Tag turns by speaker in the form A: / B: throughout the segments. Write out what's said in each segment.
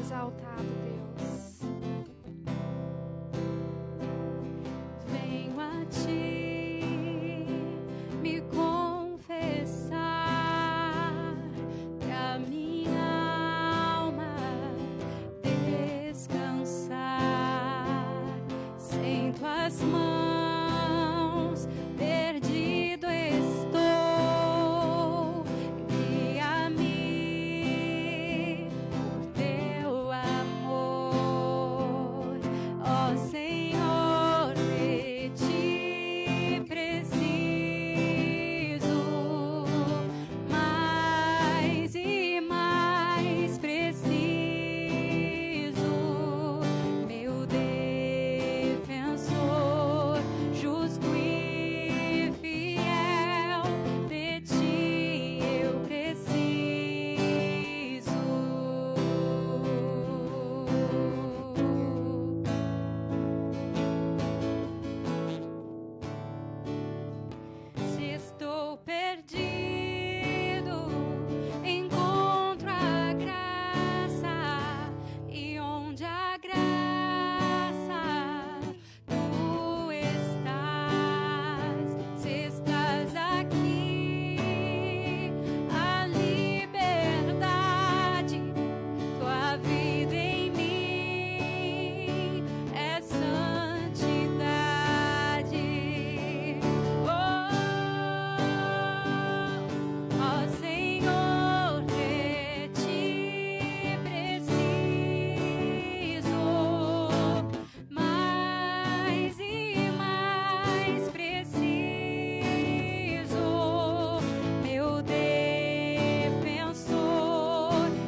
A: exaltado, Deus. Venho a ti me confessar, pra minha alma descansar. Sem tuas mãos perdido estou. Guia-me por teu amor, ó Senhor, de ti preciso, mais e mais preciso, meu defensor, justo e fiel, de ti eu preciso. Se estou perdido, encontro a graça, e onde a graça tu estás. Se estás aqui, a liberdade, tua vida em mim é santidade. Ó Senhor, de ti preciso, mais e mais preciso, meu defensor,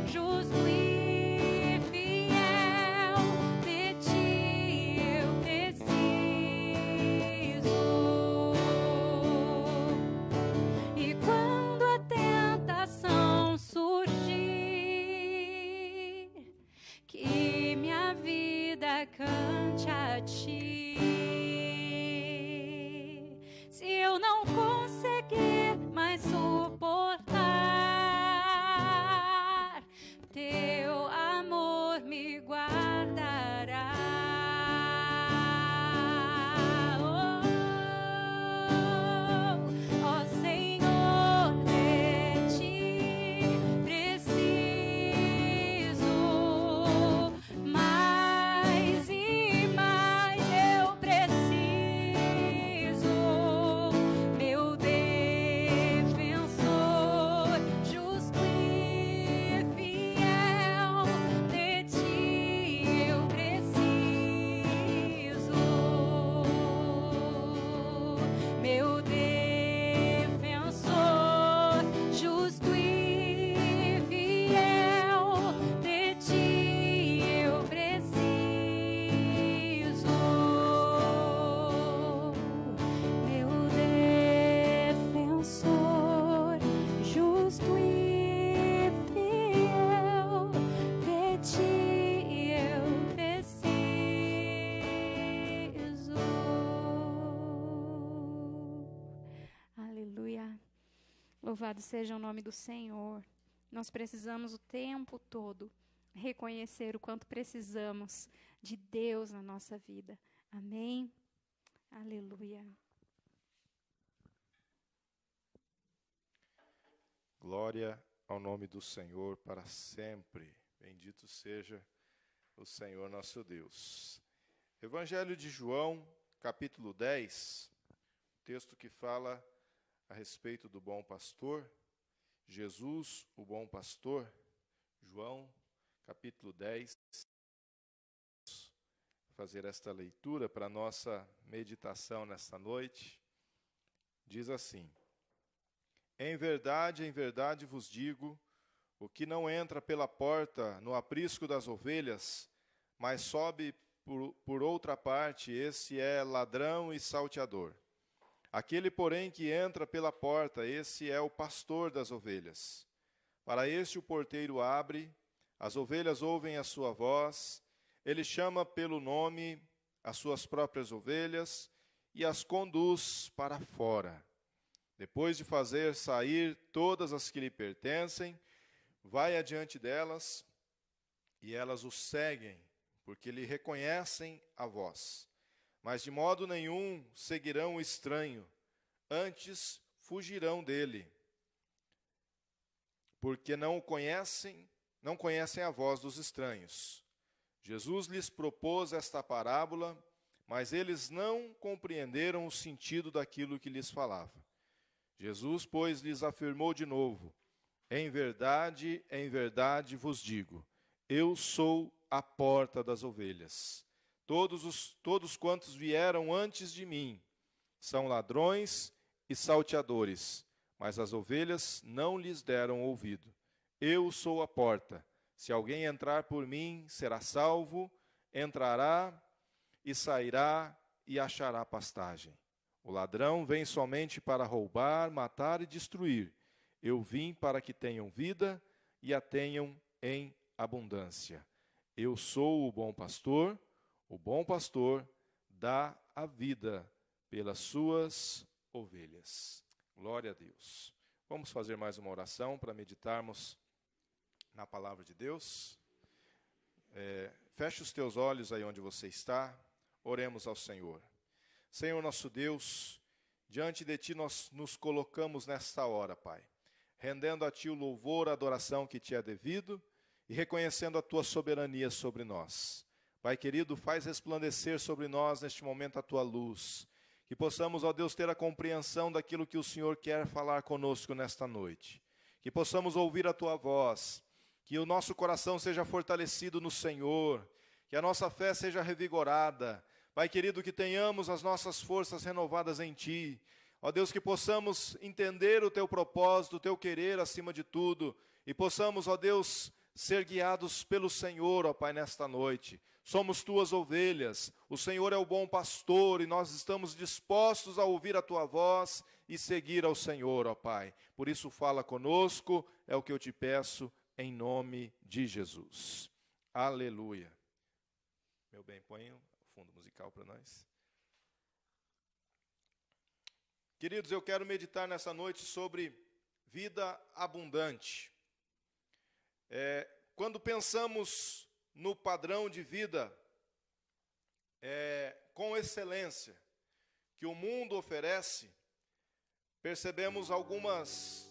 A: justo e fiel, de ti eu preciso. E quando a tentação surgir, que minha vida cante a ti. Se eu não conseguir mais suportar, teu amor me guardará. Ó Senhor, de ti preciso, mais e mais eu preciso, meu defensor, justo e fiel, de ti eu preciso, meu defensor, justo e fiel, de ti eu preciso, meu defensor, justo e fiel, de ti eu preciso. Aleluia. Louvado seja o nome do Senhor. Nós precisamos o tempo todo reconhecer o quanto precisamos de Deus na nossa vida. Amém? Aleluia.
B: Glória ao nome do Senhor para sempre. Bendito seja o Senhor nosso Deus. Evangelho de João, capítulo 10, texto que fala a respeito do bom pastor, Jesus, o bom pastor. João, capítulo 10, fazer esta leitura para a nossa meditação nesta noite. Diz assim: em verdade vos digo, o que não entra pela porta no aprisco das ovelhas, mas sobe por outra parte, esse é ladrão e salteador. Aquele, porém, que entra pela porta, esse é o pastor das ovelhas. Para este o porteiro abre, as ovelhas ouvem a sua voz, ele chama pelo nome as suas próprias ovelhas e as conduz para fora. Depois de fazer sair todas as que lhe pertencem, vai adiante delas e elas o seguem, porque lhe reconhecem a voz. Mas de modo nenhum seguirão o estranho, antes fugirão dele, porque não conhecem a voz dos estranhos. Jesus lhes propôs esta parábola, mas eles não compreenderam o sentido daquilo que lhes falava. Jesus, pois, lhes afirmou de novo: em verdade vos digo, eu sou a porta das ovelhas. Todos quantos vieram antes de mim são ladrões e salteadores, mas as ovelhas não lhes deram ouvido. Eu sou a porta. Se alguém entrar por mim, será salvo, entrará e sairá e achará pastagem. O ladrão vem somente para roubar, matar e destruir. Eu vim para que tenham vida e a tenham em abundância. Eu sou o bom pastor dá a vida pelas suas ovelhas. Glória a Deus. Vamos fazer mais uma oração para meditarmos na palavra de Deus. Feche os teus olhos aí onde você está. Oremos ao Senhor. Senhor nosso Deus, diante de Ti nós nos colocamos nesta hora, Pai, rendendo a Ti o louvor, a adoração que Te é devido e reconhecendo a Tua soberania sobre nós. Pai querido, faz resplandecer sobre nós neste momento a Tua luz, que possamos, ó Deus, ter a compreensão daquilo que o Senhor quer falar conosco nesta noite, que possamos ouvir a Tua voz, que o nosso coração seja fortalecido no Senhor, que a nossa fé seja revigorada. Pai querido, que tenhamos as nossas forças renovadas em Ti. Ó Deus, que possamos entender o Teu propósito, o Teu querer acima de tudo, e possamos, ó Deus, ser guiados pelo Senhor, ó Pai, nesta noite. Somos Tuas ovelhas, o Senhor é o bom pastor, e nós estamos dispostos a ouvir a Tua voz e seguir ao Senhor, ó Pai. Por isso fala conosco, é o que eu Te peço, em nome de Jesus. Aleluia. Meu bem, põe o fundo musical para nós. Queridos, eu quero meditar nessa noite sobre vida abundante. Quando pensamos no padrão de vida com excelência que o mundo oferece, percebemos algumas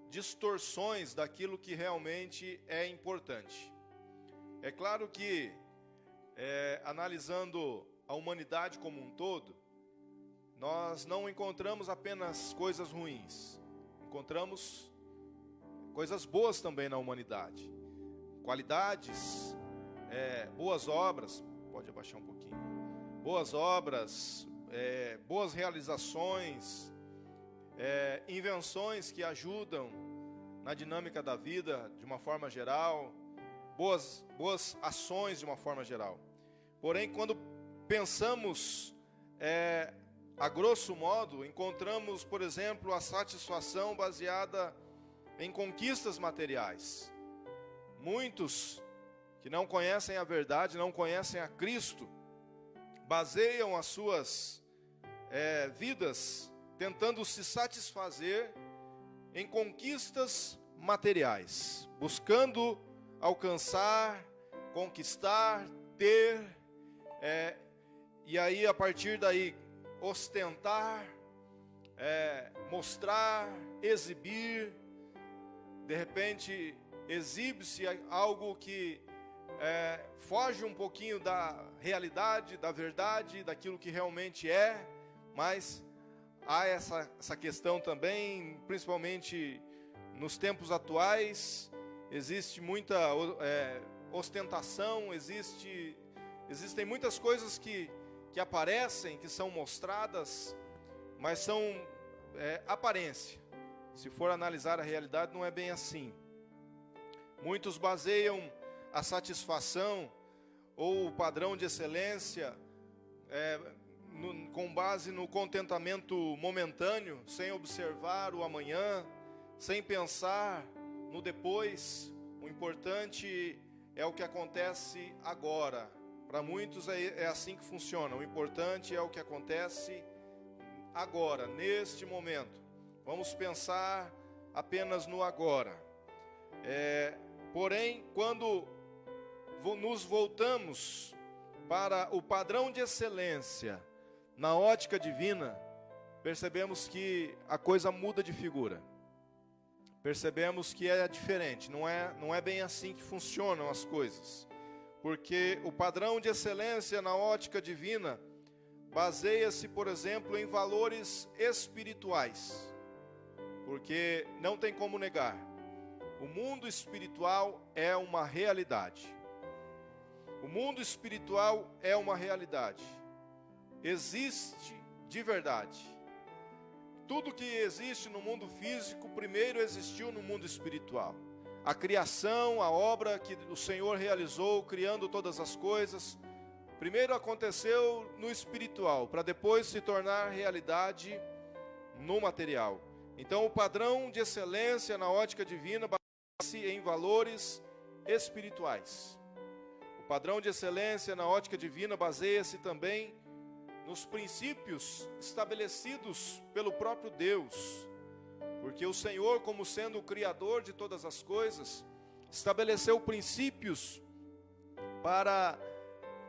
B: distorções daquilo que realmente é importante. É claro que, analisando a humanidade como um todo, nós não encontramos apenas coisas ruins, encontramos coisas boas também na humanidade, qualidades, boas obras, pode abaixar um pouquinho, boas obras, boas realizações, invenções que ajudam na dinâmica da vida de uma forma geral, boas ações de uma forma geral. Porém, quando pensamos a grosso modo, encontramos, por exemplo, a satisfação baseada em conquistas materiais. Muitos que não conhecem a verdade, não conhecem a Cristo, baseiam as suas vidas tentando se satisfazer em conquistas materiais, buscando alcançar, conquistar, ter, e aí a partir daí ostentar, mostrar, exibir. De repente exibe-se algo que foge um pouquinho da realidade, da verdade, daquilo que realmente é, mas há essa questão também, principalmente nos tempos atuais, existe muita ostentação, existem muitas coisas que aparecem, que são mostradas, mas são aparência. Se for analisar a realidade, não é bem assim. Muitos baseiam a satisfação ou o padrão de excelência com base no contentamento momentâneo, sem observar o amanhã, sem pensar no depois. O importante é o que acontece agora. Para muitos é assim que funciona. O importante é o que acontece agora, neste momento. Vamos pensar apenas no agora. Porém, quando nos voltamos para o padrão de excelência na ótica divina, percebemos que a coisa muda de figura. Percebemos que é diferente, não é bem assim que funcionam as coisas. Porque o padrão de excelência na ótica divina baseia-se, por exemplo, em valores espirituais. Porque não tem como negar, o mundo espiritual é uma realidade. O mundo espiritual é uma realidade. Existe de verdade. Tudo que existe no mundo físico, primeiro existiu no mundo espiritual. A criação, a obra que o Senhor realizou, criando todas as coisas, primeiro aconteceu no espiritual, para depois se tornar realidade no material. Então, o padrão de excelência na ótica divina baseia-se em valores espirituais. O padrão de excelência na ótica divina baseia-se também nos princípios estabelecidos pelo próprio Deus. Porque o Senhor, como sendo o Criador de todas as coisas, estabeleceu princípios para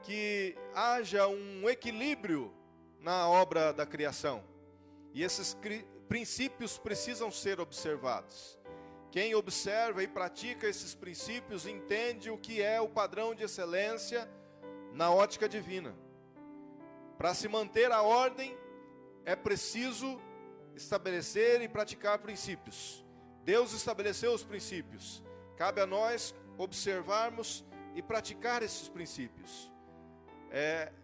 B: que haja um equilíbrio na obra da criação. E esses princípios precisam ser observados. Quem observa e pratica esses princípios entende o que é o padrão de excelência na ótica divina. Para se manter a ordem, é preciso estabelecer e praticar princípios. Deus estabeleceu os princípios. Cabe a nós observarmos e praticar esses princípios.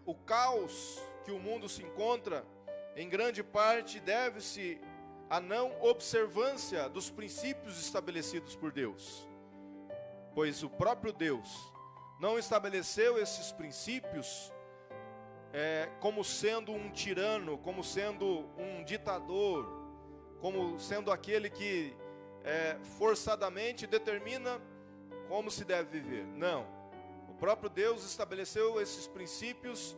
B: O caos que o mundo se encontra, em grande parte, deve-se à não observância dos princípios estabelecidos por Deus. Pois o próprio Deus não estabeleceu esses princípios como sendo um tirano, como sendo um ditador, como sendo aquele que forçadamente determina como se deve viver. Não, o próprio Deus estabeleceu esses princípios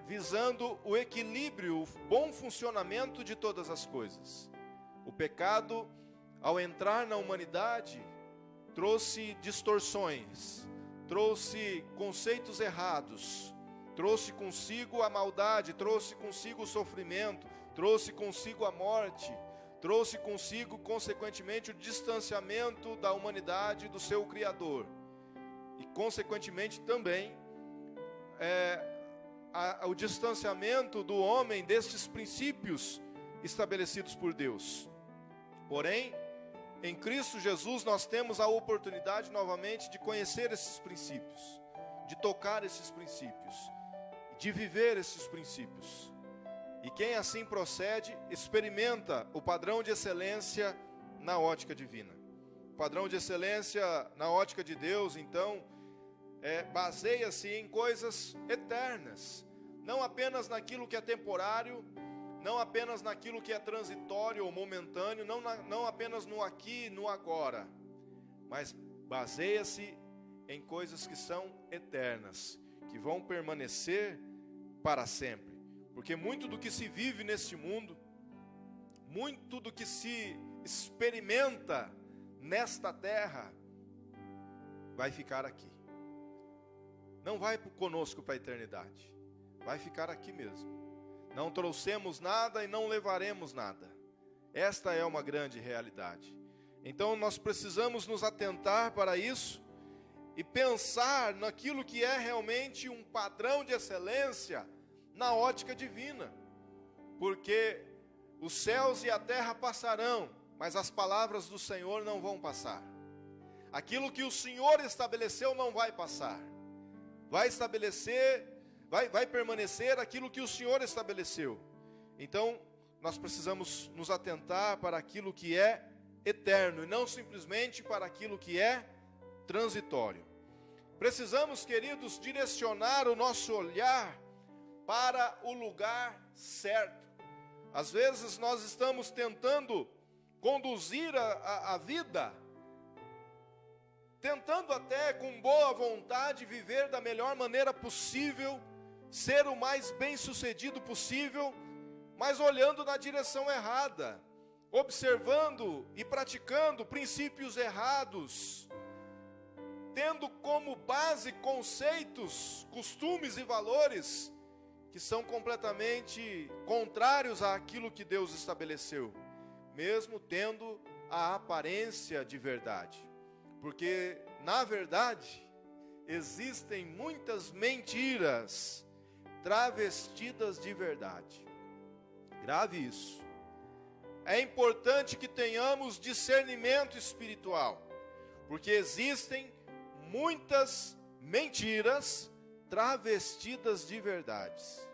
B: visando o equilíbrio, o bom funcionamento de todas as coisas. O pecado, ao entrar na humanidade, trouxe distorções, trouxe conceitos errados, trouxe consigo a maldade, trouxe consigo o sofrimento, trouxe consigo a morte, trouxe consigo, consequentemente, o distanciamento da humanidade do seu Criador. E, consequentemente, também o distanciamento do homem destes princípios estabelecidos por Deus. Porém, em Cristo Jesus nós temos a oportunidade novamente de conhecer esses princípios, de tocar esses princípios, de viver esses princípios. E quem assim procede, experimenta o padrão de excelência na ótica divina. O padrão de excelência na ótica de Deus, então, baseia-se em coisas eternas, não apenas naquilo que é temporário, não apenas naquilo que é transitório ou momentâneo, não apenas no aqui e no agora, mas baseia-se em coisas que são eternas, que vão permanecer para sempre. Porque muito do que se vive neste mundo, muito do que se experimenta nesta terra, vai ficar aqui. Não vai conosco para a eternidade, vai ficar aqui mesmo. Não trouxemos nada e não levaremos nada. Esta é uma grande realidade. Então nós precisamos nos atentar para isso e pensar naquilo que é realmente um padrão de excelência na ótica divina. Porque os céus e a terra passarão, mas as palavras do Senhor não vão passar. Aquilo que o Senhor estabeleceu não vai passar. Vai permanecer aquilo que o Senhor estabeleceu. Então, nós precisamos nos atentar para aquilo que é eterno, e não simplesmente para aquilo que é transitório. Precisamos, queridos, direcionar o nosso olhar para o lugar certo. Às vezes nós estamos tentando conduzir a vida, tentando até com boa vontade viver da melhor maneira possível, ser o mais bem-sucedido possível, mas olhando na direção errada, observando e praticando princípios errados, tendo como base conceitos, costumes e valores que são completamente contrários àquilo que Deus estabeleceu, mesmo tendo a aparência de verdade. Porque, na verdade, existem muitas mentiras travestidas de verdade. Grave isso. É importante que tenhamos discernimento espiritual, porque existem muitas mentiras travestidas de verdades.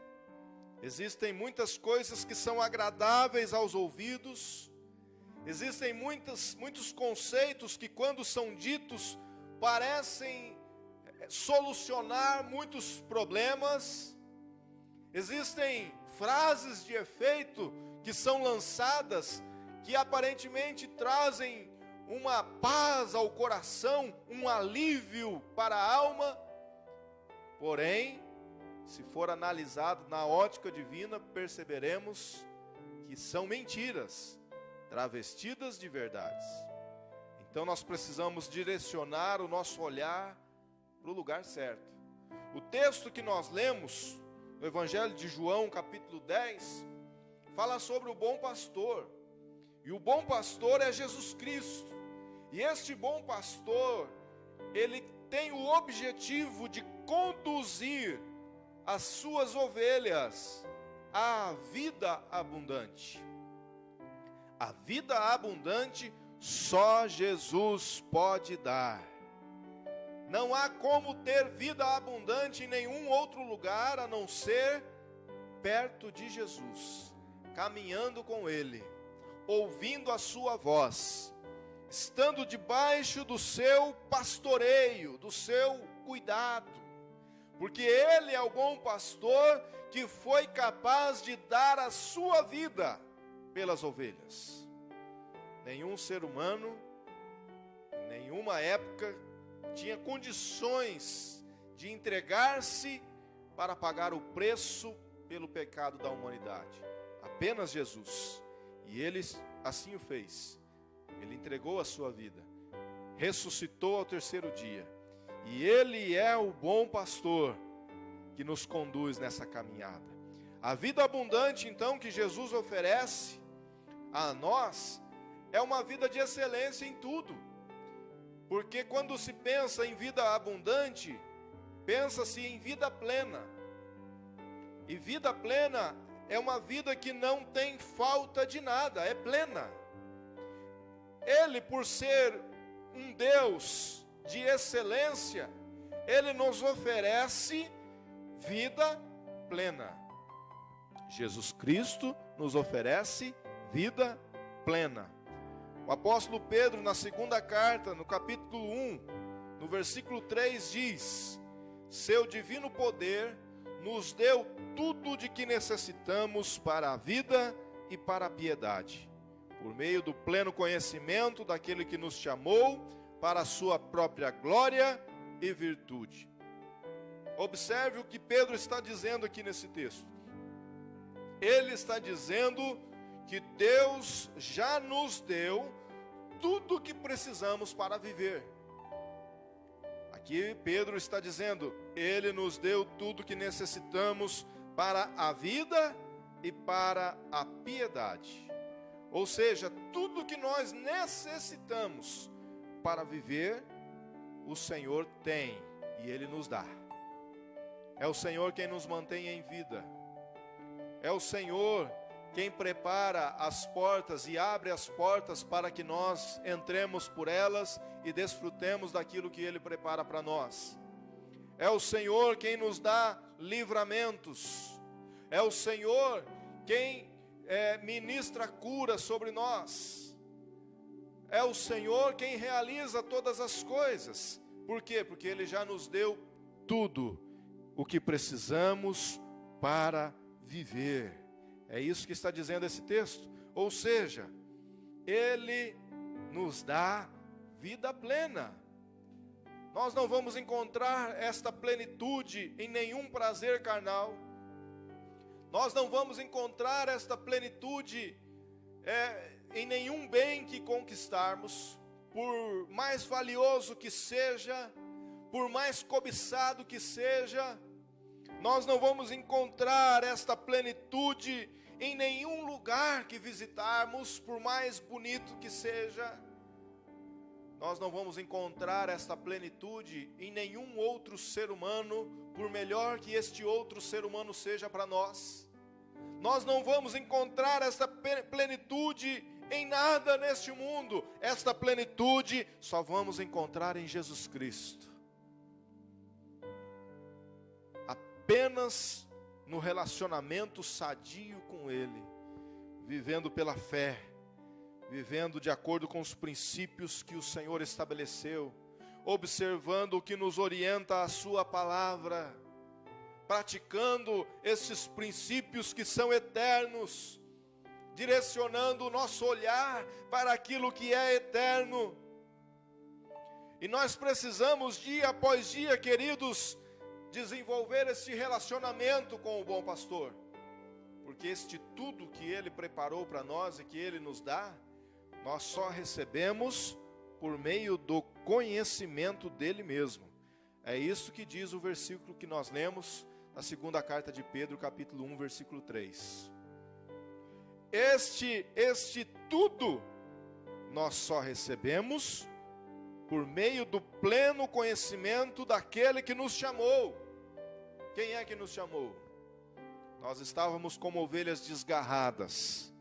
B: Existem muitas coisas que são agradáveis aos ouvidos, existem muitos conceitos que, quando são ditos, parecem solucionar muitos problemas. Existem frases de efeito que são lançadas, que aparentemente trazem uma paz ao coração, um alívio para a alma. Porém, se for analisado na ótica divina, perceberemos que são mentiras travestidas de verdades. Então nós precisamos direcionar o nosso olhar para o lugar certo. O texto que nós lemos, no Evangelho de João, capítulo 10, fala sobre o bom pastor. E o bom pastor é Jesus Cristo. E este bom pastor, ele tem o objetivo de conduzir as suas ovelhas à vida abundante. A vida abundante só Jesus pode dar. Não há como ter vida abundante em nenhum outro lugar a não ser perto de Jesus, caminhando com Ele, ouvindo a sua voz, estando debaixo do seu pastoreio, do seu cuidado, porque Ele é o bom pastor que foi capaz de dar a sua vida pelas ovelhas. Nenhum ser humano, em nenhuma época, tinha condições de entregar-se para pagar o preço pelo pecado da humanidade. Apenas Jesus. E Ele assim o fez. Ele entregou a sua vida, ressuscitou ao terceiro dia. E Ele é o bom pastor que nos conduz nessa caminhada. A vida abundante, então, que Jesus oferece a nós, é uma vida de excelência em tudo. Porque quando se pensa em vida abundante, pensa-se em vida plena. E vida plena é uma vida que não tem falta de nada, é plena. Ele, por ser um Deus de excelência, Ele nos oferece vida plena. Jesus Cristo nos oferece vida plena. O apóstolo Pedro, na segunda carta, no capítulo 1, no versículo 3, diz: seu divino poder nos deu tudo de que necessitamos para a vida e para a piedade, por meio do pleno conhecimento daquele que nos chamou para a sua própria glória e virtude. Observe o que Pedro está dizendo aqui nesse texto. Ele está dizendo que Deus já nos deu tudo o que precisamos para viver. Aqui Pedro está dizendo, Ele nos deu tudo o que necessitamos para a vida e para a piedade. Ou seja, tudo o que nós necessitamos para viver, o Senhor tem e Ele nos dá. É o Senhor quem nos mantém em vida. É o Senhor quem prepara as portas e abre as portas para que nós entremos por elas e desfrutemos daquilo que Ele prepara para nós. É o Senhor quem nos dá livramentos. É o Senhor quem ministra cura sobre nós. É o Senhor quem realiza todas as coisas. Por quê? Porque Ele já nos deu tudo o que precisamos para viver. É isso que está dizendo esse texto. Ou seja, Ele nos dá vida plena. Nós não vamos encontrar esta plenitude em nenhum prazer carnal. Nós não vamos encontrar esta plenitude em nenhum bem que conquistarmos, por mais valioso que seja, por mais cobiçado que seja, nós não vamos encontrar esta plenitude em nenhum lugar que visitarmos, por mais bonito que seja. Nós não vamos encontrar esta plenitude em nenhum outro ser humano, por melhor que este outro ser humano seja para nós. Nós não vamos encontrar esta plenitude em nada neste mundo. Esta plenitude só vamos encontrar em Jesus Cristo. Apenas no relacionamento sadio com Ele, vivendo pela fé, vivendo de acordo com os princípios que o Senhor estabeleceu, observando o que nos orienta a sua palavra, praticando esses princípios que são eternos, direcionando o nosso olhar para aquilo que é eterno. E nós precisamos, dia após dia, queridos, desenvolver esse relacionamento com o bom pastor, porque este tudo que Ele preparou para nós e que Ele nos dá, nós só recebemos por meio do conhecimento dEle mesmo. É isso que diz o versículo que nós lemos na segunda carta de Pedro, capítulo 1, versículo 3. Este tudo nós só recebemos por meio do pleno conhecimento daquele que nos chamou. Quem é que nos chamou? Nós estávamos como ovelhas desgarradas.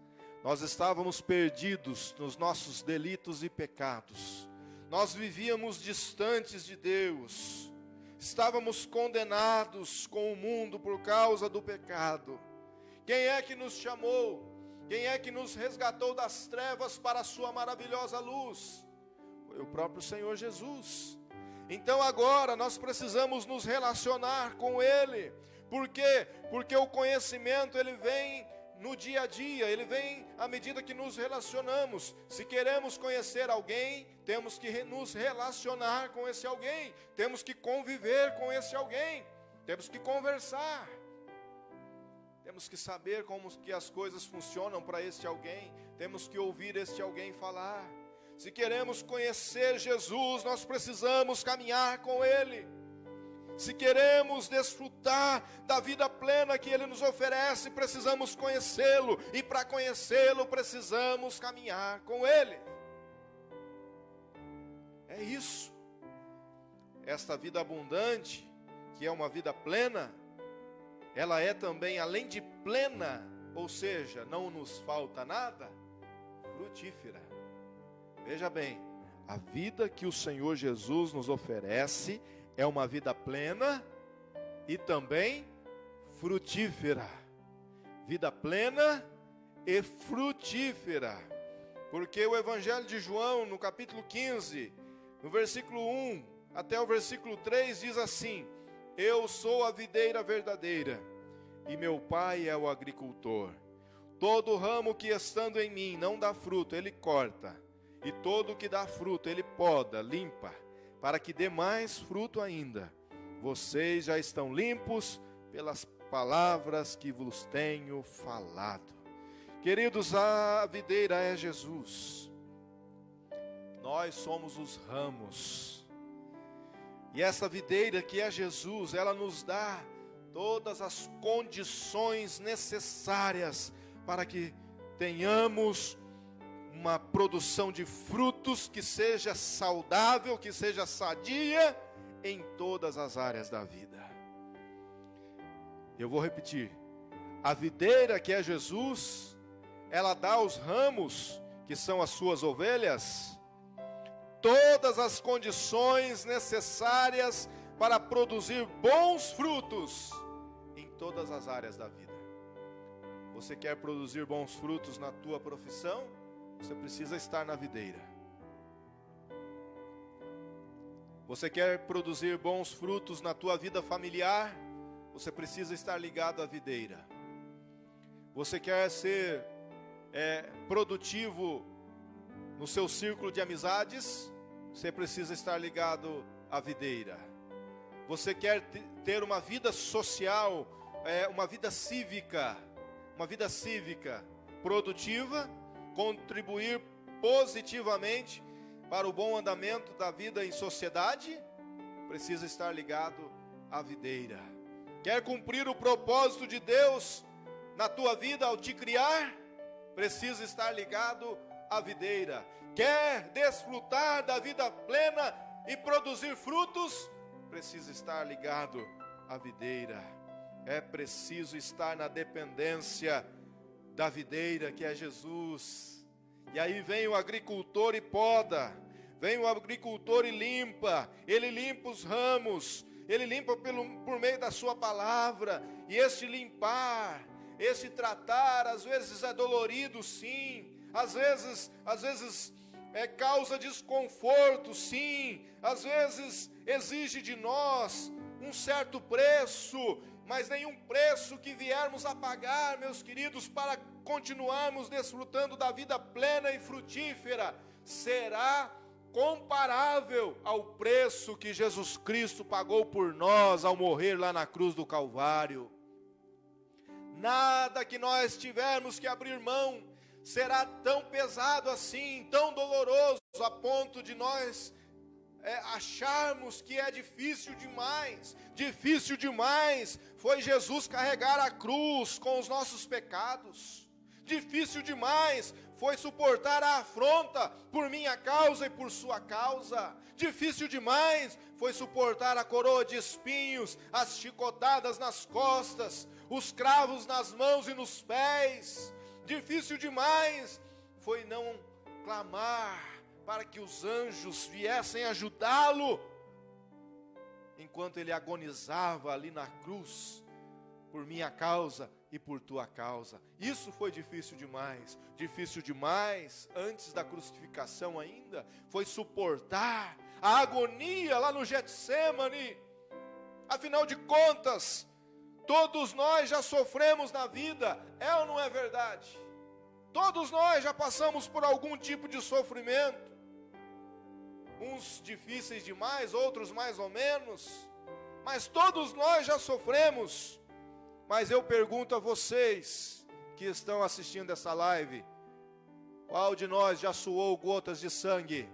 B: Nós estávamos perdidos nos nossos delitos e pecados. Nós vivíamos distantes de Deus. Estávamos condenados com o mundo por causa do pecado. Quem é que nos chamou? Quem é que nos resgatou das trevas para a sua maravilhosa luz? Foi o próprio Senhor Jesus. Então agora nós precisamos nos relacionar com Ele. Por quê? Porque o conhecimento ele vem no dia a dia, ele vem à medida que nos relacionamos. Se queremos conhecer alguém, temos que nos relacionar com esse alguém, temos que conviver com esse alguém, temos que conversar, temos que saber como que as coisas funcionam para este alguém, temos que ouvir este alguém falar. Se queremos conhecer Jesus, nós precisamos caminhar com Ele. Se queremos desfrutar da vida plena que Ele nos oferece, precisamos conhecê-lo. E para conhecê-lo, precisamos caminhar com Ele. É isso. Esta vida abundante, que é uma vida plena, ela é também, além de plena, ou seja, não nos falta nada, frutífera. Veja bem, a vida que o Senhor Jesus nos oferece é uma vida plena e também frutífera. Vida plena e frutífera. Porque o Evangelho de João, no capítulo 15, no versículo 1 até o versículo 3, diz assim: Eu sou a videira verdadeira, e meu Pai é o agricultor. Todo ramo que estando em mim não dá fruto, Ele corta. E todo o que dá fruto, Ele poda, limpa, para que dê mais fruto ainda. Vocês já estão limpos pelas palavras que vos tenho falado. Queridos, a videira é Jesus. Nós somos os ramos. E essa videira que é Jesus, ela nos dá todas as condições necessárias para que tenhamos uma produção de frutos que seja saudável, que seja sadia em todas as áreas da vida. Eu vou repetir. A videira que é Jesus, ela dá aos ramos, que são as suas ovelhas, todas as condições necessárias para produzir bons frutos em todas as áreas da vida. Você quer produzir bons frutos na tua profissão? Você precisa estar na videira. Você quer produzir bons frutos na tua vida familiar? Você precisa estar ligado à videira. Você quer ser produtivo no seu círculo de amizades? Você precisa estar ligado à videira. Você quer ter uma vida social, uma vida cívica produtiva, contribuir positivamente para o bom andamento da vida em sociedade? precisa estar ligado à videira. Quer cumprir o propósito de Deus na tua vida ao te criar? Precisa estar ligado à videira. Quer desfrutar da vida plena e produzir frutos? Precisa estar ligado à videira. É preciso estar na dependência da videira, que é Jesus. E aí vem o agricultor e poda, vem o agricultor e limpa, ele limpa os ramos, ele limpa por meio da sua palavra. E este limpar, este tratar, às vezes é dolorido, sim, às vezes causa desconforto, sim, às vezes exige de nós um certo preço, mas nenhum preço que viermos a pagar, meus queridos, para continuarmos desfrutando da vida plena e frutífera, será comparável ao preço que Jesus Cristo pagou por nós ao morrer lá na cruz do Calvário. Nada que nós tivermos que abrir mão será tão pesado assim, tão doloroso, a ponto de nós acharmos que é difícil demais. Difícil demais foi Jesus carregar a cruz com os nossos pecados. Difícil demais foi suportar a afronta por minha causa e por sua causa. Difícil demais foi suportar a coroa de espinhos, as chicotadas nas costas, os cravos nas mãos e nos pés. Difícil demais foi não clamar para que os anjos viessem ajudá-lo, enquanto ele agonizava ali na cruz, por minha causa e por tua causa. Isso foi difícil demais. Difícil demais, antes da crucificação ainda, foi suportar a agonia lá no Getsêmani. Afinal de contas, todos nós já sofremos na vida, é ou não é verdade? Todos nós já passamos por algum tipo de sofrimento. Uns difíceis demais, outros mais ou menos, mas todos nós já sofremos. Mas eu pergunto a vocês que estão assistindo essa live, qual de nós já suou gotas de sangue?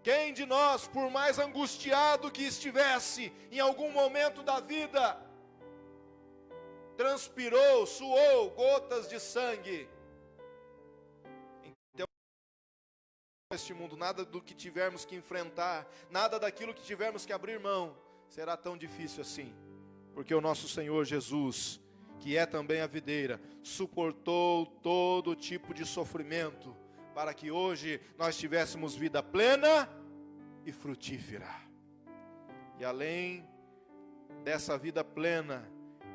B: Quem de nós, por mais angustiado que estivesse em algum momento da vida, transpirou, suou gotas de sangue? Neste mundo, nada do que tivermos que enfrentar, nada daquilo que tivermos que abrir mão, será tão difícil assim, porque o nosso Senhor Jesus, que é também a videira, suportou todo tipo de sofrimento, para que hoje nós tivéssemos vida plena e frutífera. E além dessa vida plena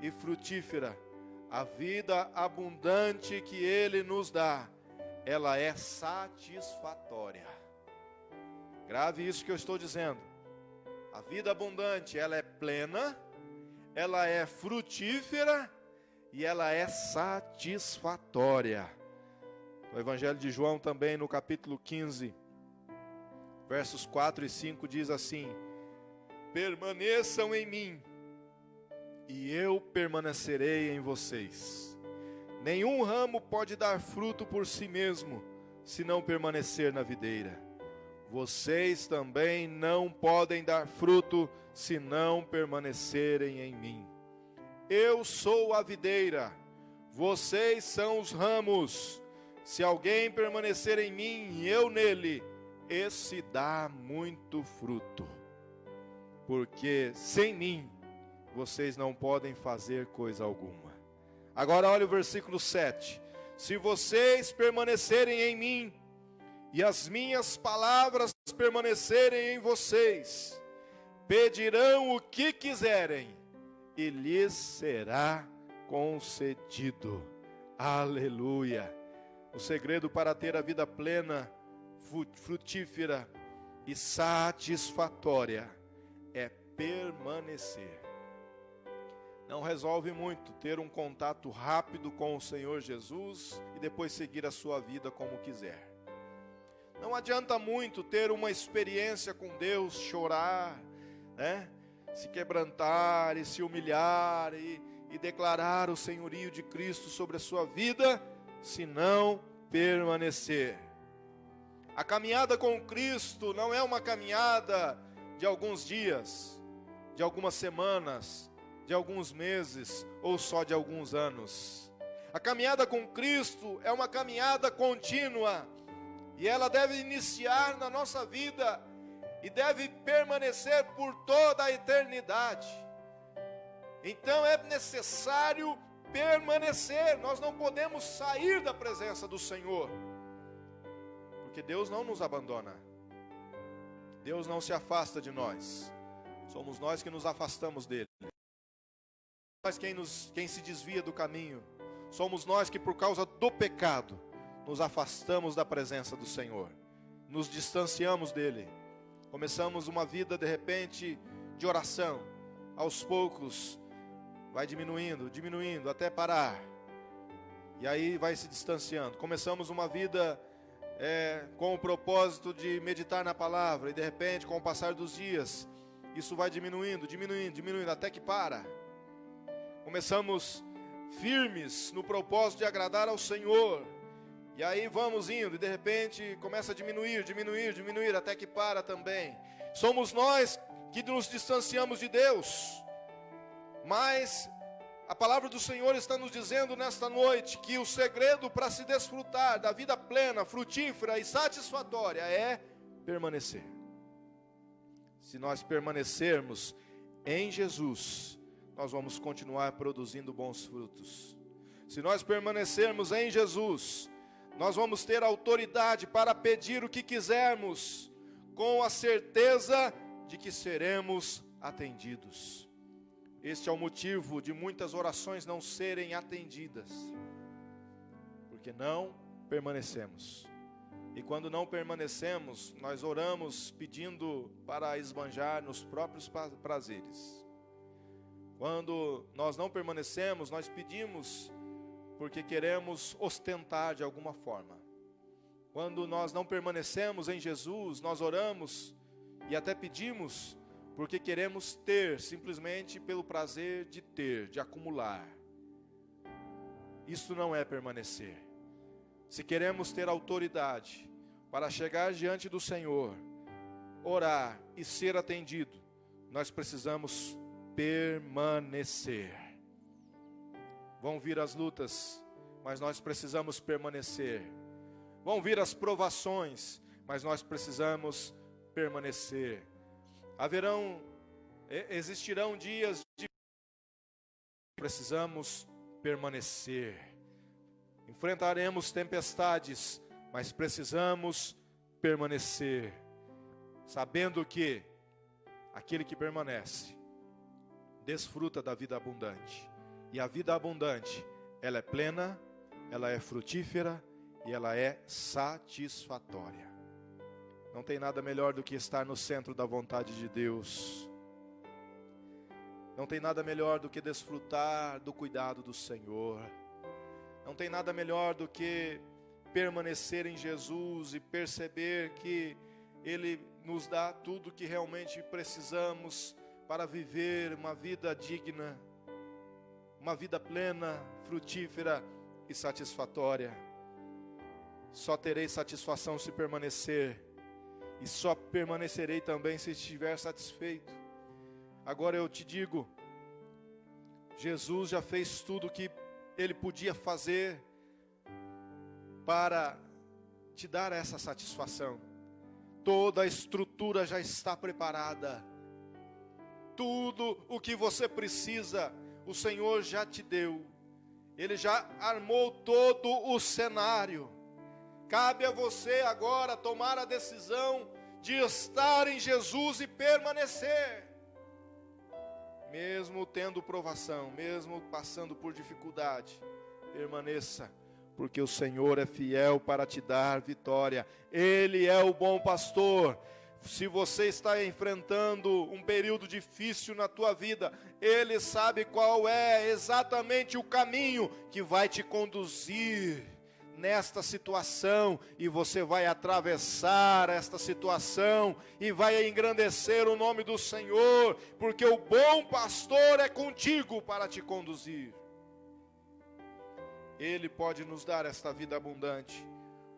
B: e frutífera, a vida abundante que Ele nos dá, ela é satisfatória. Grave isso que eu estou dizendo. A vida abundante, ela é plena, ela é frutífera e ela é satisfatória. No Evangelho de João também, no capítulo 15, versos 4 e 5, diz assim: permaneçam em mim, e eu permanecerei em vocês. Nenhum ramo pode dar fruto por si mesmo, se não permanecer na videira. Vocês também não podem dar fruto, se não permanecerem em mim. Eu sou a videira, vocês são os ramos. Se alguém permanecer em mim e eu nele, esse dá muito fruto. Porque sem mim, vocês não podem fazer coisa alguma. Agora olha o versículo 7. Se vocês permanecerem em mim, e as minhas palavras permanecerem em vocês, pedirão o que quiserem, e lhes será concedido. Aleluia! O segredo para ter a vida plena, frutífera e satisfatória é permanecer. Não resolve muito ter um contato rápido com o Senhor Jesus e depois seguir a sua vida como quiser. Não adianta muito ter uma experiência com Deus, chorar, né? Se quebrantar e se humilhar e declarar o senhorio de Cristo sobre a sua vida, se não permanecer. A caminhada com Cristo não é uma caminhada de alguns dias, de algumas semanas, de alguns meses ou só de alguns anos. A caminhada com Cristo é uma caminhada contínua e ela deve iniciar na nossa vida e deve permanecer por toda a eternidade. Então é necessário permanecer, nós não podemos sair da presença do Senhor, porque Deus não nos abandona, Deus não se afasta de nós, somos nós que nos afastamos dele, nós quem se desvia do caminho, somos nós que por causa do pecado nos afastamos da presença do Senhor, nos distanciamos dele, começamos uma vida de repente de oração, aos poucos vai diminuindo, diminuindo até parar, e aí vai se distanciando. Começamos uma vida com o propósito de meditar na palavra, e de repente com o passar dos dias, isso vai diminuindo, diminuindo, diminuindo, até que para. Começamos firmes no propósito de agradar ao Senhor, e aí vamos indo, e de repente começa a diminuir, diminuir, diminuir, até que para também. Somos nós que nos distanciamos de Deus, mas a palavra do Senhor está nos dizendo nesta noite que o segredo para se desfrutar da vida plena, frutífera e satisfatória é permanecer. Se nós permanecermos em Jesus, nós vamos continuar produzindo bons frutos. Se nós permanecermos em Jesus, nós vamos ter autoridade para pedir o que quisermos, com a certeza de que seremos atendidos. Este é o motivo de muitas orações não serem atendidas, porque não permanecemos. E quando não permanecemos, nós oramos pedindo para esbanjar nos próprios prazeres. Quando nós não permanecemos, nós pedimos porque queremos ostentar de alguma forma. Quando nós não permanecemos em Jesus, nós oramos e até pedimos porque queremos ter, simplesmente pelo prazer de ter, de acumular. Isso não é permanecer. Se queremos ter autoridade para chegar diante do Senhor, orar e ser atendido, nós precisamos permanecer. Vão vir as lutas, mas nós precisamos permanecer. Vão vir as provações, mas nós precisamos permanecer. Existirão dias de precisamos permanecer. Enfrentaremos tempestades, mas precisamos permanecer, sabendo que aquele que permanece desfruta da vida abundante. E a vida abundante, ela é plena, ela é frutífera e ela é satisfatória. Não tem nada melhor do que estar no centro da vontade de Deus. Não tem nada melhor do que desfrutar do cuidado do Senhor. Não tem nada melhor do que permanecer em Jesus e perceber que Ele nos dá tudo que realmente precisamos para viver uma vida digna, uma vida plena, frutífera e satisfatória. Só terei satisfação se permanecer. E só permanecerei também se estiver satisfeito. Agora eu te digo, Jesus já fez tudo o que Ele podia fazer para te dar essa satisfação. Toda a estrutura já está preparada. Tudo o que você precisa, o Senhor já te deu. Ele já armou todo o cenário. Cabe a você agora tomar a decisão de estar em Jesus e permanecer. Mesmo tendo provação, mesmo passando por dificuldade, permaneça, porque o Senhor é fiel para te dar vitória. Ele é o bom pastor. Se você está enfrentando um período difícil na tua vida, Ele sabe qual é exatamente o caminho que vai te conduzir nesta situação, e você vai atravessar esta situação e vai engrandecer o nome do Senhor, porque o bom pastor é contigo para te conduzir. Ele pode nos dar esta vida abundante,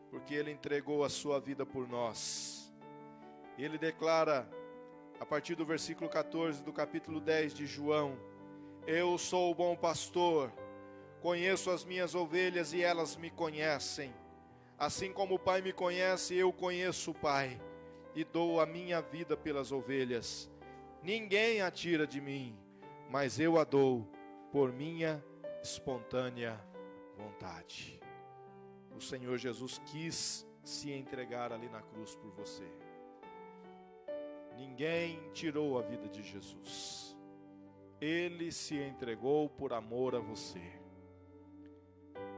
B: porque Ele entregou a sua vida por nós. Ele declara a partir do versículo 14 do capítulo 10 de João. Eu sou o bom pastor, conheço as minhas ovelhas e elas me conhecem. Assim como o Pai me conhece, eu conheço o Pai e dou a minha vida pelas ovelhas. Ninguém a tira de mim, mas eu a dou por minha espontânea vontade. O Senhor Jesus quis se entregar ali na cruz por você. Ninguém tirou a vida de Jesus. Ele se entregou por amor a você.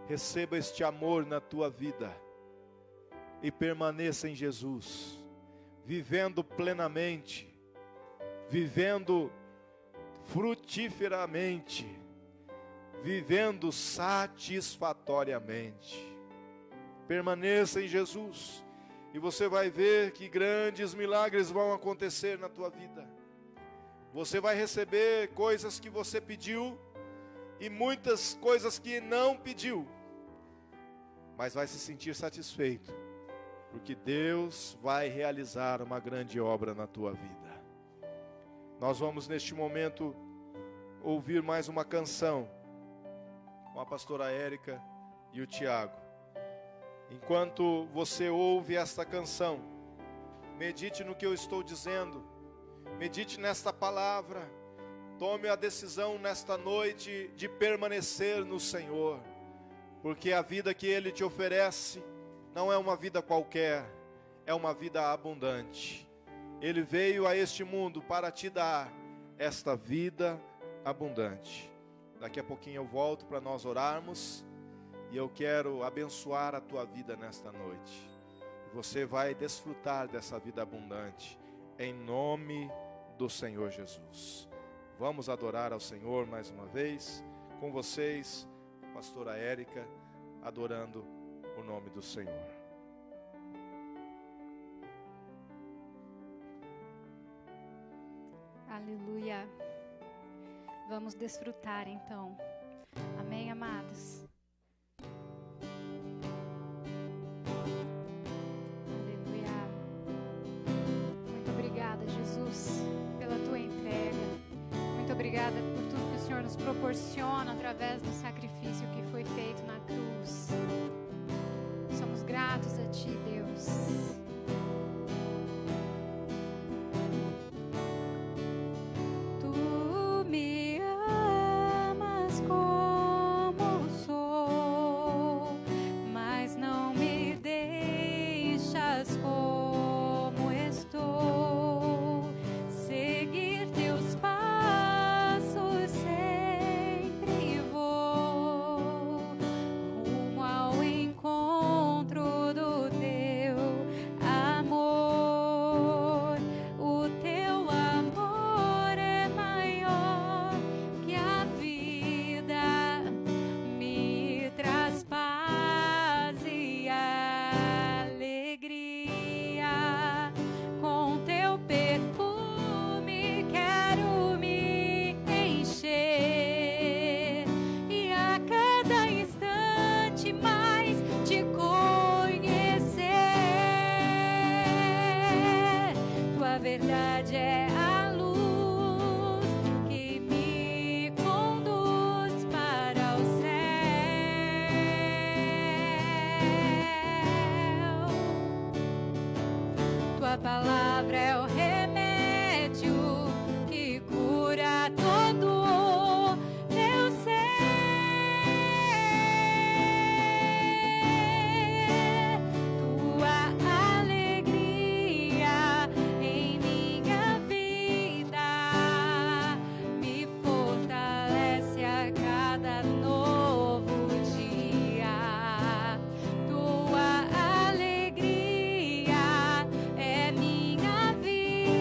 B: Receba este amor na tua vida e permaneça em Jesus, vivendo plenamente, vivendo frutiferamente, vivendo satisfatoriamente. Permaneça em Jesus e você vai ver que grandes milagres vão acontecer na tua vida. Você vai receber coisas que você pediu e muitas coisas que não pediu, mas vai se sentir satisfeito, porque Deus vai realizar uma grande obra na tua vida. Nós vamos neste momento ouvir mais uma canção com a pastora Érica e o Tiago. Enquanto você ouve esta canção, medite no que eu estou dizendo, medite nesta palavra, tome a decisão nesta noite de permanecer no Senhor, porque a vida que Ele te oferece não é uma vida qualquer, é uma vida abundante. Ele veio a este mundo para te dar esta vida abundante. Daqui a pouquinho eu volto para nós orarmos. E eu quero abençoar a tua vida nesta noite. Você vai desfrutar dessa vida abundante, em nome do Senhor Jesus. Vamos adorar ao Senhor mais uma vez. Com vocês, a pastora Érica, adorando o nome do Senhor.
A: Aleluia. Vamos desfrutar então. Amém, amados? Jesus, pela tua entrega. Muito obrigada por tudo que o Senhor nos proporciona através do sacrifício que foi feito na cruz. Somos gratos a ti, Deus. Tu me amas como sou, mas não me deixas como estou. Tua palavra é o remédio que cura todo o meu ser. Tua alegria em minha vida me fortalece a cada novo dia. Tua alegria é minha vida.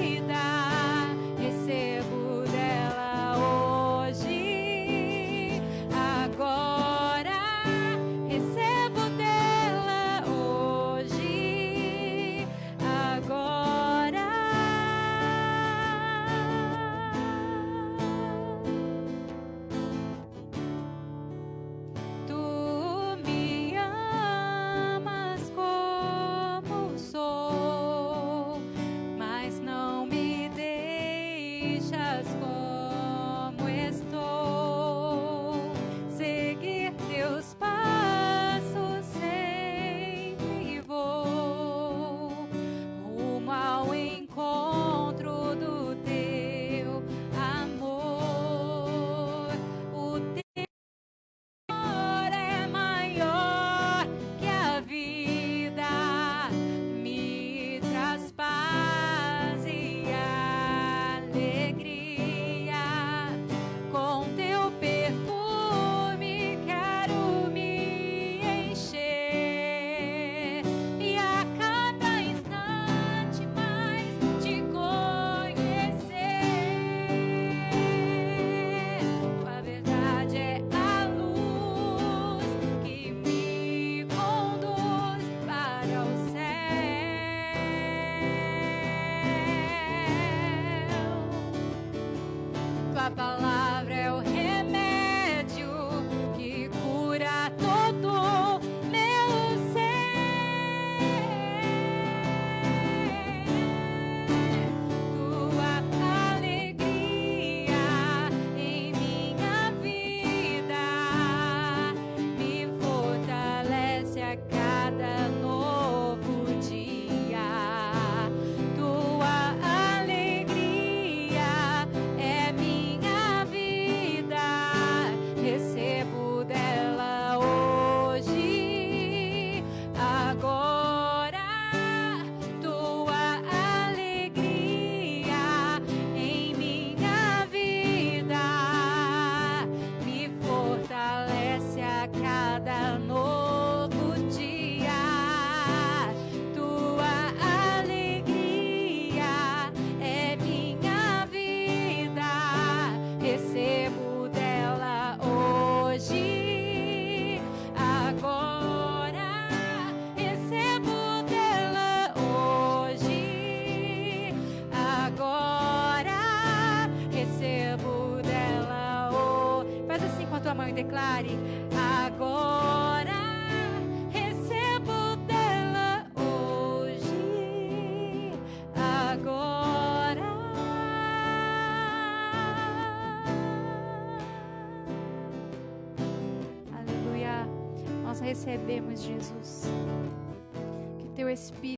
A: declare: agora recebo dela hoje, agora. Aleluia. Nós recebemos, Jesus, que teu Espírito